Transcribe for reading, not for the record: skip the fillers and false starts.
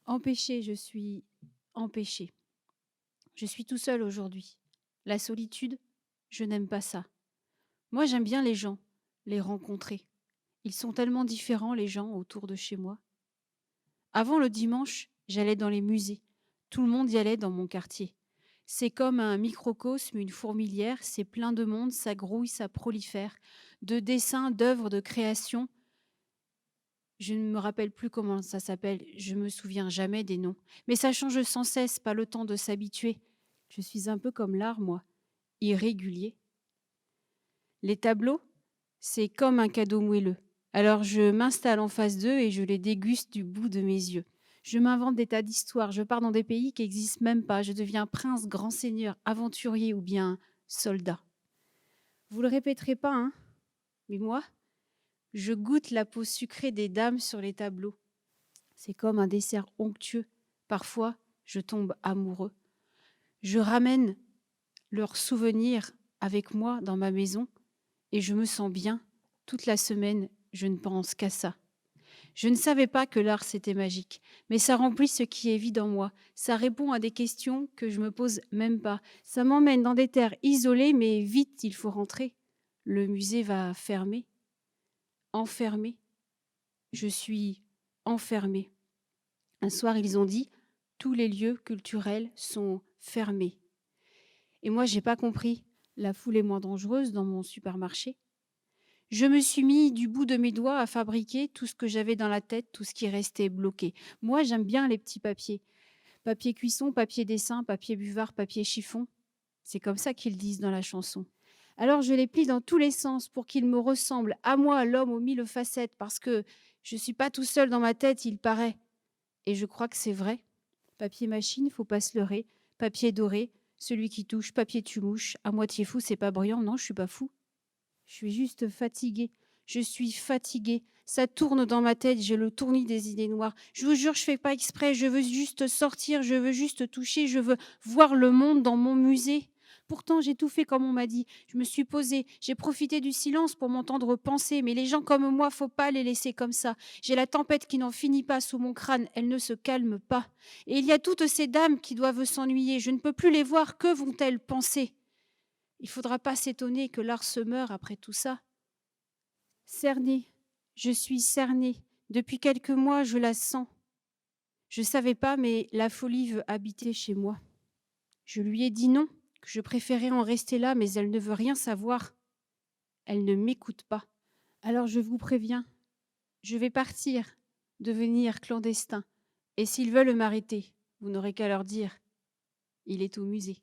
Empêché, je suis empêché. Je suis tout seul aujourd'hui. La solitude, je n'aime pas ça. Moi, j'aime bien les gens, les rencontrer. Ils sont tellement différents, les gens autour de chez moi. Avant le dimanche, j'allais dans les musées. Tout le monde y allait dans mon quartier. C'est comme un microcosme, une fourmilière, c'est plein de monde, ça grouille, ça prolifère. De dessins, d'œuvres, de créations. Je ne me rappelle plus comment ça s'appelle, je me souviens jamais des noms. Mais ça change sans cesse, pas le temps de s'habituer. Je suis un peu comme l'art, moi, irrégulier. Les tableaux, c'est comme un cadeau moelleux. Alors je m'installe en face d'eux et je les déguste du bout de mes yeux. Je m'invente des tas d'histoires, je pars dans des pays qui n'existent même pas, je deviens prince, grand seigneur, aventurier ou bien soldat. Vous le répéterez pas, hein? Mais moi, je goûte la peau sucrée des dames sur les tableaux. C'est comme un dessert onctueux. Parfois, je tombe amoureux. Je ramène leurs souvenirs avec moi dans ma maison et je me sens bien. Toute la semaine, je ne pense qu'à ça. Je ne savais pas que l'art c'était magique, mais ça remplit ce qui est vide en moi. Ça répond à des questions que je me pose même pas. Ça m'emmène dans des terres isolées, mais vite il faut rentrer. Le musée va fermer, enfermé. Je suis enfermée. Un soir, ils ont dit: «Tous les lieux culturels sont fermés». Et moi, j'ai pas compris. La foule est moins dangereuse dans mon supermarché. Je me suis mis du bout de mes doigts à fabriquer tout ce que j'avais dans la tête, tout ce qui restait bloqué. Moi, j'aime bien les petits papiers. Papier cuisson, papier dessin, papier buvard, papier chiffon. C'est comme ça qu'ils disent dans la chanson. Alors je les plie dans tous les sens pour qu'ils me ressemblent, à moi, l'homme aux mille facettes, parce que je suis pas tout seul dans ma tête, il paraît. Et je crois que c'est vrai. Papier machine, faut pas se leurrer. Papier doré, celui qui touche, papier tue-mouche. À moitié fou, c'est pas brillant. Non, je suis pas fou. Je suis juste fatiguée. Je suis fatiguée. Ça tourne dans ma tête, j'ai le tournis des idées noires. Je vous jure, je fais pas exprès. Je veux juste sortir, je veux juste toucher, je veux voir le monde dans mon musée. Pourtant, j'ai tout fait comme on m'a dit. Je me suis posée, j'ai profité du silence pour m'entendre penser. Mais les gens comme moi, faut pas les laisser comme ça. J'ai la tempête qui n'en finit pas sous mon crâne, elle ne se calme pas. Et il y a toutes ces dames qui doivent s'ennuyer. Je ne peux plus les voir. Que vont-elles penser? Il faudra pas s'étonner que l'art se meure après tout ça. Cernée, je suis cernée. Depuis quelques mois, je la sens. Je savais pas, mais la folie veut habiter chez moi. Je lui ai dit non, que je préférais en rester là, mais elle ne veut rien savoir. Elle ne m'écoute pas. Alors je vous préviens, je vais partir, devenir clandestin. Et s'ils veulent m'arrêter, vous n'aurez qu'à leur dire, il est au musée.